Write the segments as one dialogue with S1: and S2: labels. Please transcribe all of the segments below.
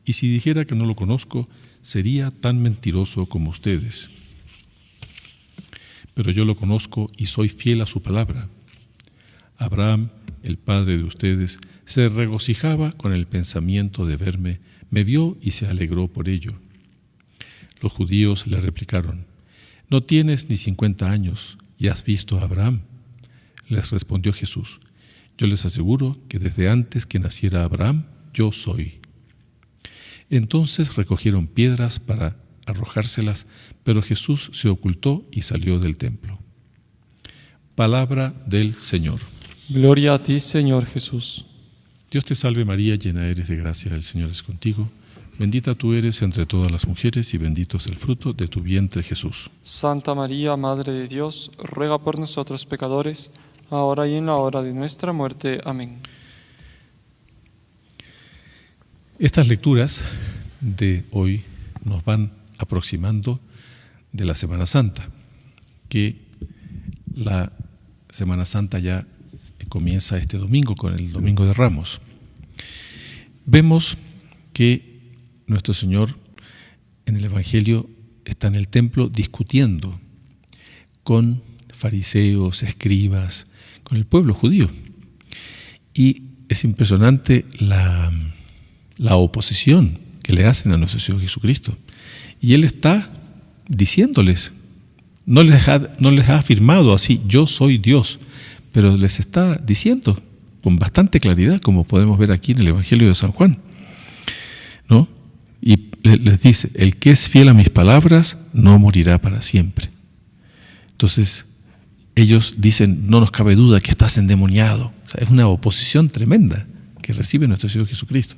S1: Y si dijera que no lo conozco, sería tan mentiroso como ustedes. Pero yo lo conozco y soy fiel a su palabra. Abraham, el padre de ustedes, se regocijaba con el pensamiento de verme, me vio y se alegró por ello. Los judíos le replicaron: ¿no tienes ni 50 años y has visto a Abraham? Les respondió Jesús: yo les aseguro que desde antes que naciera Abraham, yo soy. Entonces recogieron piedras para arrojárselas, pero Jesús se ocultó y salió del templo. Palabra del Señor.
S2: Gloria a ti, Señor Jesús.
S1: Dios te salve María, llena eres de gracia, el Señor es contigo. Bendita tú eres entre todas las mujeres y bendito es el fruto de tu vientre, Jesús.
S2: Santa María, Madre de Dios, ruega por nosotros pecadores, ahora y en la hora de nuestra muerte. Amén.
S1: Estas lecturas de hoy nos van aproximando de la Semana Santa, que la Semana Santa ya comienza este domingo con el Domingo de Ramos. Vemos que nuestro Señor en el Evangelio está en el templo discutiendo con fariseos, escribas, con el pueblo judío. Y es impresionante la oposición que le hacen a nuestro Señor Jesucristo. Y Él está diciéndoles, no les ha afirmado así, yo soy Dios, pero les está diciendo con bastante claridad, como podemos ver aquí en el Evangelio de San Juan, ¿no? Y les dice: el que es fiel a mis palabras no morirá para siempre. Entonces ellos dicen: no nos cabe duda que estás endemoniado. O sea, es una oposición tremenda que recibe nuestro Señor Jesucristo.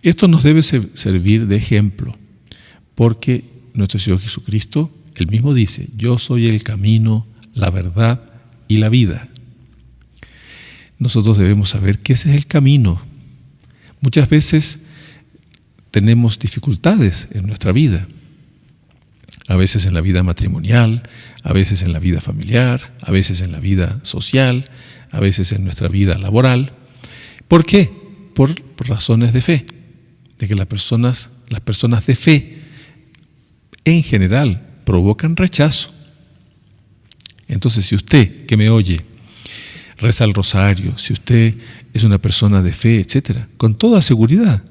S1: Esto nos debe servir de ejemplo, porque nuestro Señor Jesucristo, Él mismo dice: yo soy el camino, la verdad y la vida. Nosotros debemos saber que ese es el camino. Muchas veces tenemos dificultades en nuestra vida, a veces en la vida matrimonial, a veces en la vida familiar, a veces en la vida social, a veces en nuestra vida laboral. ¿Por qué? Por razones de fe, de que las personas de fe en general provocan rechazo. Entonces, si usted que me oye reza el rosario, si usted es una persona de fe, etcétera, con toda seguridad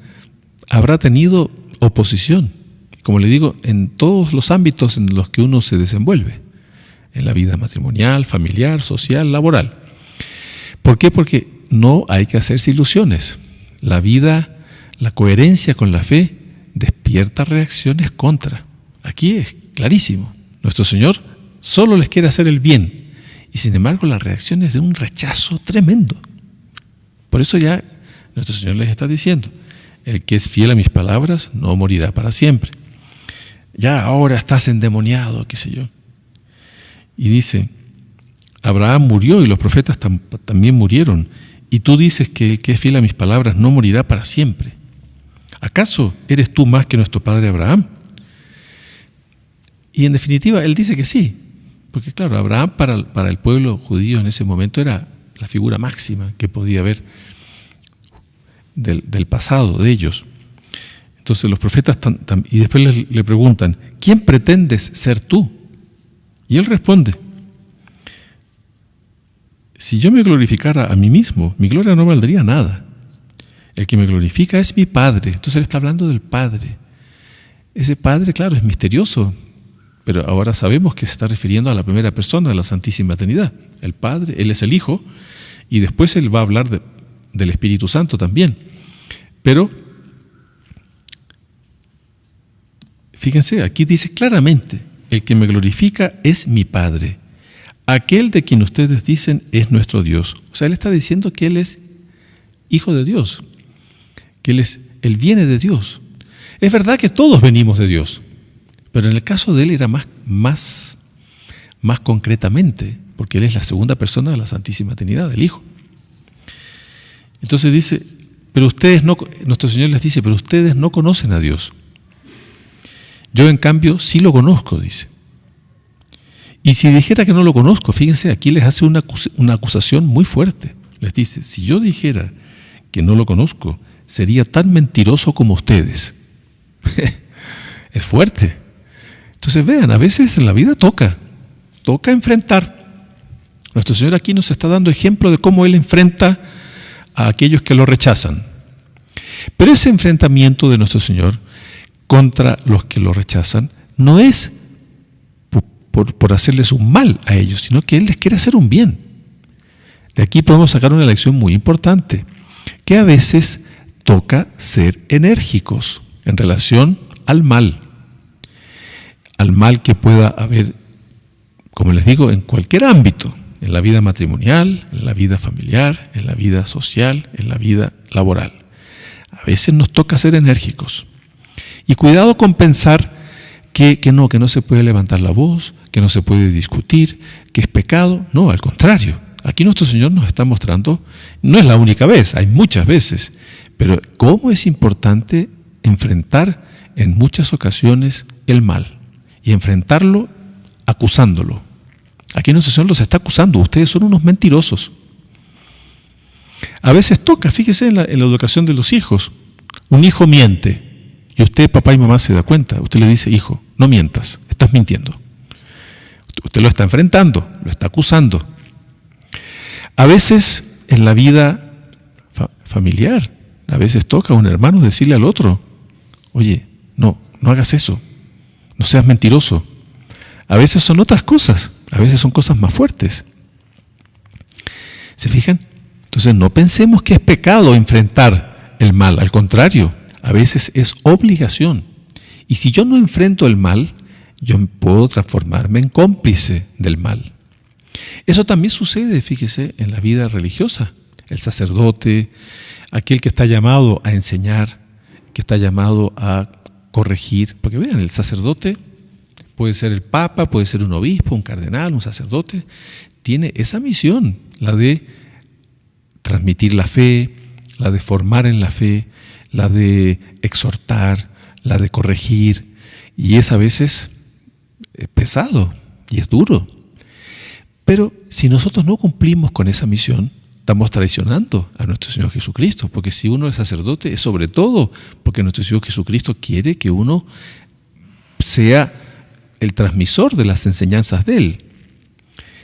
S1: habrá tenido oposición, como le digo, en todos los ámbitos en los que uno se desenvuelve, en la vida matrimonial, familiar, social, laboral. ¿Por qué? Porque no hay que hacerse ilusiones. La vida, la coherencia con la fe despierta reacciones contra. Aquí es clarísimo. Nuestro Señor solo les quiere hacer el bien, y sin embargo la reacción es de un rechazo tremendo. Por eso ya nuestro Señor les está diciendo: el que es fiel a mis palabras no morirá para siempre. Ya ahora estás endemoniado, qué sé yo. Y dice: Abraham murió y los profetas también murieron, y tú dices que el que es fiel a mis palabras no morirá para siempre. ¿Acaso eres tú más que nuestro padre Abraham? Y en definitiva, él dice que sí, porque claro, Abraham para el pueblo judío en ese momento era la figura máxima que podía haber del pasado de ellos. Entonces los profetas, y después le preguntan: ¿quién pretendes ser tú? Y él responde: si yo me glorificara a mí mismo, mi gloria no valdría nada. El que me glorifica es mi Padre. Entonces él está hablando del Padre. Ese Padre, claro, es misterioso, pero ahora sabemos que se está refiriendo a la primera persona de la Santísima Trinidad. El Padre, Él es el Hijo, y después Él va a hablar del Espíritu Santo también. Pero, fíjense, aquí dice claramente: el que me glorifica es mi Padre. Aquel de quien ustedes dicen es nuestro Dios. O sea, Él está diciendo que Él es Hijo de Dios, que Él viene de Dios. Es verdad que todos venimos de Dios, pero en el caso de Él era más concretamente, porque Él es la segunda persona de la Santísima Trinidad, el Hijo. Entonces dice: pero ustedes no, nuestro Señor les dice: pero ustedes no conocen a Dios. Yo en cambio sí lo conozco, dice. Y si dijera que no lo conozco, fíjense, aquí les hace una acusación muy fuerte. Les dice: si yo dijera que no lo conozco, sería tan mentiroso como ustedes. Es fuerte. Entonces vean, a veces en la vida toca enfrentar. Nuestro Señor aquí nos está dando ejemplo de cómo Él enfrenta a aquellos que lo rechazan. Pero ese enfrentamiento de nuestro Señor contra los que lo rechazan no es por hacerles un mal a ellos, sino que Él les quiere hacer un bien. De aquí podemos sacar una lección muy importante, que a veces toca ser enérgicos en relación al mal que pueda haber, como les digo, en cualquier ámbito, en la vida matrimonial, en la vida familiar, en la vida social, en la vida laboral. A veces nos toca ser enérgicos. Y cuidado con pensar que no se puede levantar la voz, que no se puede discutir, que es pecado. No, al contrario. Aquí nuestro Señor nos está mostrando, no es la única vez, hay muchas veces, pero cómo es importante enfrentar en muchas ocasiones el mal y enfrentarlo acusándolo. Aquí nuestro Señor los está acusando, ustedes son unos mentirosos. A veces toca, fíjese en la educación de los hijos, un hijo miente y usted, papá y mamá, se da cuenta, usted le dice, hijo, no mientas, estás mintiendo. Usted lo está enfrentando, lo está acusando. A veces en la vida familiar, a veces toca a un hermano decirle al otro, oye, no hagas eso, no seas mentiroso. A veces son otras cosas, a veces son cosas más fuertes. ¿Se fijan? Entonces no pensemos que es pecado enfrentar el mal, al contrario, a veces es obligación. Y si yo no enfrento el mal, yo puedo transformarme en cómplice del mal. Eso también sucede, fíjese, en la vida religiosa. El sacerdote, aquel que está llamado a enseñar, que está llamado a corregir. Porque vean, el sacerdote puede ser el papa, puede ser un obispo, un cardenal, un sacerdote. Tiene esa misión, la de transmitir la fe, la de formar en la fe, la de exhortar, la de corregir. Y es a veces pesado y es duro. Pero si nosotros no cumplimos con esa misión, estamos traicionando a nuestro Señor Jesucristo, porque si uno es sacerdote es sobre todo porque nuestro Señor Jesucristo quiere que uno sea el transmisor de las enseñanzas de Él.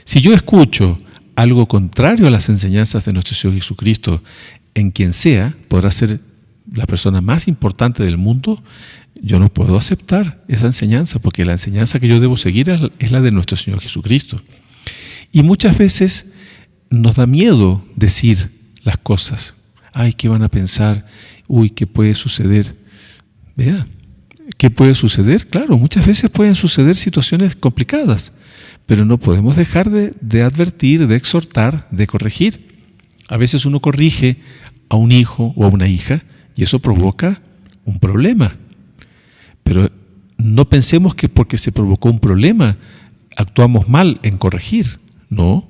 S1: Si yo escucho algo contrario a las enseñanzas de nuestro Señor Jesucristo, en quien sea, podrá ser la persona más importante del mundo, yo no puedo aceptar esa enseñanza, porque la enseñanza que yo debo seguir es la de nuestro Señor Jesucristo. Y muchas veces nos da miedo decir las cosas. Ay, ¿qué van a pensar? Uy, ¿qué puede suceder? Vea, ¿qué puede suceder? Claro, muchas veces pueden suceder situaciones complicadas, pero no podemos dejar de advertir, de exhortar, de corregir. A veces uno corrige a un hijo o a una hija y eso provoca un problema. Pero no pensemos que porque se provocó un problema actuamos mal en corregir. No.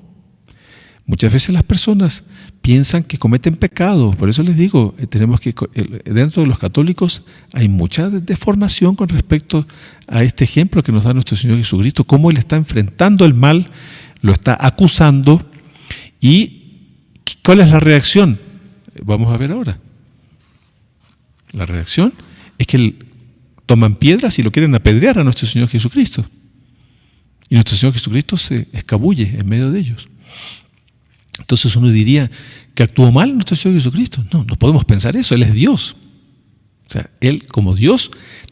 S1: Muchas veces las personas piensan que cometen pecado. Por eso les digo, tenemos que dentro de los católicos hay mucha deformación con respecto a este ejemplo que nos da nuestro Señor Jesucristo, cómo Él está enfrentando el mal, lo está acusando. ¿Y cuál es la reacción? Vamos a ver ahora. La reacción es que toman piedras y lo quieren apedrear a nuestro Señor Jesucristo. Y nuestro Señor Jesucristo se escabulle en medio de ellos. Entonces uno diría que actuó mal nuestro Señor Jesucristo. No podemos pensar eso, Él es Dios. O sea, Él como Dios,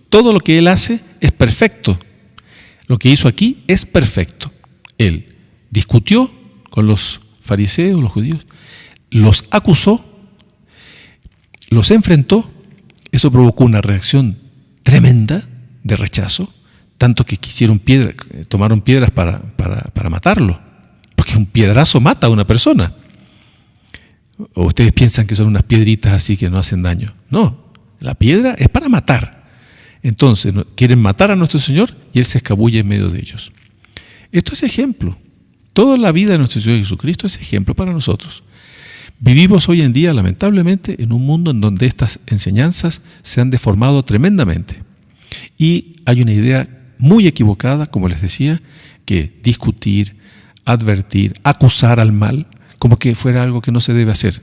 S1: todo lo que Él hace es perfecto. Lo que hizo aquí es perfecto. Él discutió con los fariseos, los judíos, los acusó, los enfrentó. Eso provocó una reacción tremenda de rechazo, tanto que tomaron piedras para matarlo, porque un piedrazo mata a una persona. ¿O ustedes piensan que son unas piedritas así que no hacen daño? No, la piedra es para matar. Entonces quieren matar a nuestro Señor y Él se escabulle en medio de ellos. Esto es ejemplo. Toda la vida de nuestro Señor Jesucristo es ejemplo para nosotros. Vivimos hoy en día, lamentablemente, en un mundo en donde estas enseñanzas se han deformado tremendamente. Y hay una idea muy equivocada, como les decía, que discutir, advertir, acusar al mal, como que fuera algo que no se debe hacer.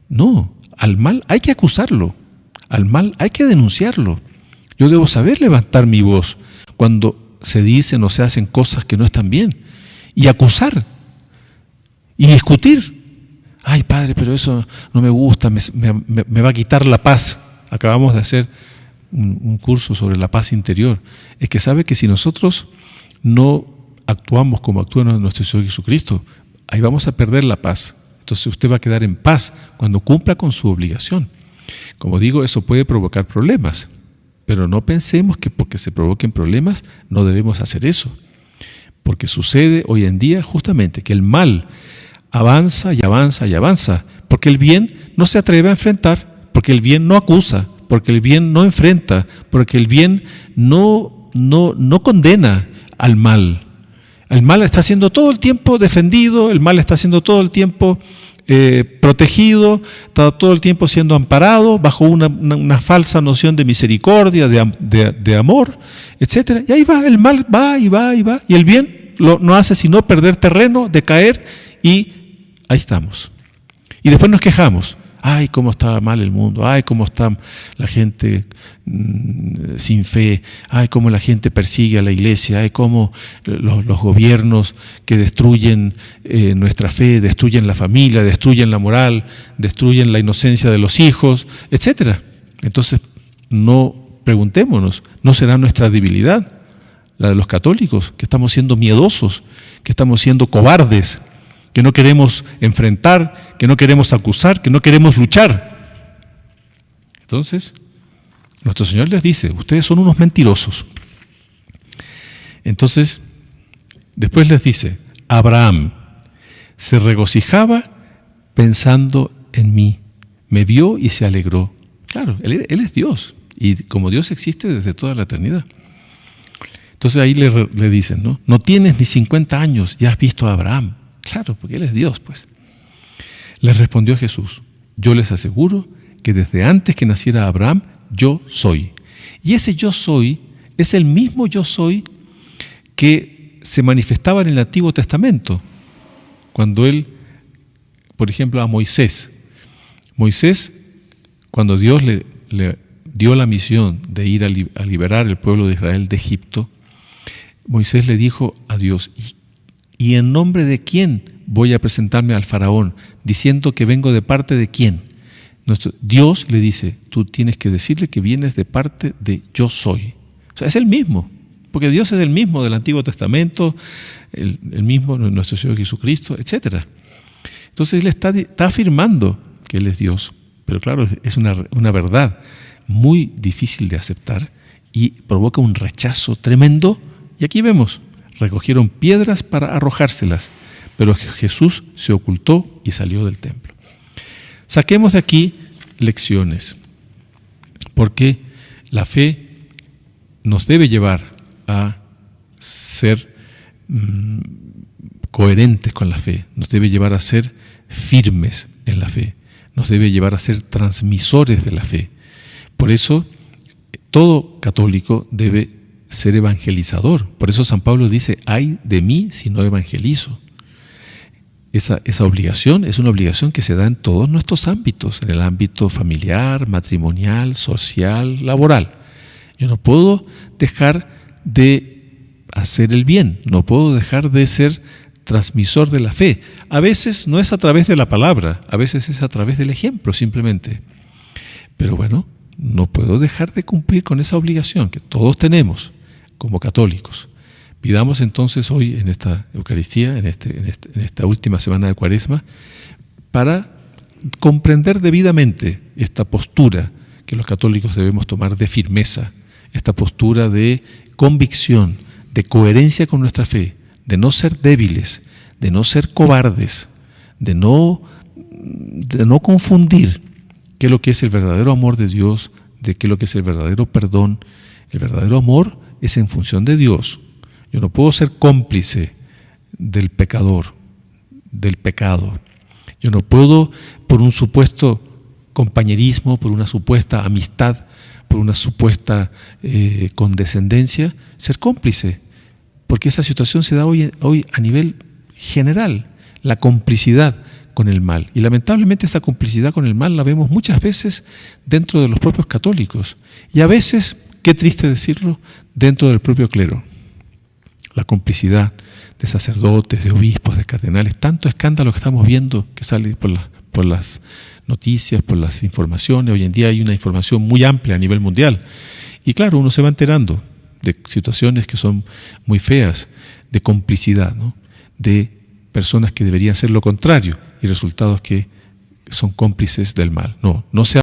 S1: No, al mal hay que acusarlo, al mal hay que denunciarlo. Yo debo saber levantar mi voz cuando se dicen o se hacen cosas que no están bien, y acusar, y discutir. Ay, padre, pero eso no me gusta, me va a quitar la paz. Acabamos de hacer un curso sobre la paz interior. Es que sabe que si nosotros no actuamos como actúa nuestro Señor Jesucristo, ahí vamos a perder la paz. Entonces usted va a quedar en paz cuando cumpla con su obligación. Como digo, eso puede provocar problemas, pero no pensemos que porque se provoquen problemas no debemos hacer eso. Porque sucede hoy en día justamente que el mal avanza y avanza y avanza, porque el bien no se atreve a enfrentar, porque el bien no acusa, porque el bien no enfrenta, porque el bien no condena al mal. El mal está siendo todo el tiempo defendido, el mal está siendo todo el tiempo protegido, está todo el tiempo siendo amparado bajo una falsa noción de misericordia, de amor, etc. Y ahí va, el mal va y va y va, y el bien no hace sino perder terreno, decaer, y ahí estamos. Y después nos quejamos. Ay, cómo está mal el mundo, ay, cómo está la gente sin fe, ay, cómo la gente persigue a la iglesia, ay, cómo los gobiernos que destruyen nuestra fe, destruyen la familia, destruyen la moral, destruyen la inocencia de los hijos, etc. Entonces, preguntémonos, ¿no será nuestra debilidad, la de los católicos, que estamos siendo miedosos, que estamos siendo cobardes, que no queremos enfrentar, que no queremos acusar, que no queremos luchar? Entonces, nuestro Señor les dice, ustedes son unos mentirosos. Entonces, después les dice, Abraham se regocijaba pensando en mí, me vio y se alegró. Claro, él es Dios, y como Dios existe desde toda la eternidad. Entonces ahí le dicen, no tienes ni 50 años, ya has visto a Abraham. Claro, porque Él es Dios, pues. Les respondió Jesús, yo les aseguro que desde antes que naciera Abraham, yo soy. Y ese yo soy es el mismo yo soy que se manifestaba en el Antiguo Testamento. Cuando Él, por ejemplo, a Moisés, cuando Dios le dio la misión de ir a liberar el pueblo de Israel de Egipto, Moisés le dijo a Dios, ¿y en nombre de quién voy a presentarme al faraón, diciendo que vengo de parte de quién? Dios le dice, tú tienes que decirle que vienes de parte de yo soy. O sea, es el mismo, porque Dios es el mismo del Antiguo Testamento, el mismo nuestro Señor Jesucristo, etc. Entonces Él está afirmando que Él es Dios, pero claro, es una verdad muy difícil de aceptar y provoca un rechazo tremendo. Y aquí vemos, recogieron piedras para arrojárselas, pero Jesús se ocultó y salió del templo. Saquemos de aquí lecciones, porque la fe nos debe llevar a ser coherentes con la fe, nos debe llevar a ser firmes en la fe, nos debe llevar a ser transmisores de la fe. Por eso, todo católico debe ser evangelizador. Por eso San Pablo dice, ay de mí si no evangelizo. Esa obligación es una obligación que se da en todos nuestros ámbitos, en el ámbito familiar, matrimonial, social, laboral. Yo no puedo dejar de hacer el bien, no puedo dejar de ser transmisor de la fe. A veces no es a través de la palabra, a veces es a través del ejemplo simplemente. Pero bueno, no puedo dejar de cumplir con esa obligación que todos tenemos como católicos. Pidamos entonces hoy en esta Eucaristía, en esta última semana de Cuaresma, para comprender debidamente esta postura que los católicos debemos tomar de firmeza, esta postura de convicción, de coherencia con nuestra fe, de no ser débiles, de no ser cobardes, de no confundir qué es lo que es el verdadero amor de Dios, de qué es lo que es el verdadero perdón. El verdadero amor es en función de Dios. Yo no puedo ser cómplice del pecador, del pecado. Yo no puedo, por un supuesto compañerismo, por una supuesta amistad, por una supuesta condescendencia, ser cómplice. Porque esa situación se da hoy a nivel general. La complicidad con el mal. Y lamentablemente esa complicidad con el mal la vemos muchas veces dentro de los propios católicos. Y a veces, qué triste decirlo, dentro del propio clero. La complicidad de sacerdotes, de obispos, de cardenales, tanto escándalo que estamos viendo que sale por las noticias, por las informaciones. Hoy en día hay una información muy amplia a nivel mundial. Y claro, uno se va enterando de situaciones que son muy feas, de complicidad, ¿no? De personas que deberían ser lo contrario y resultados que son cómplices del mal. No se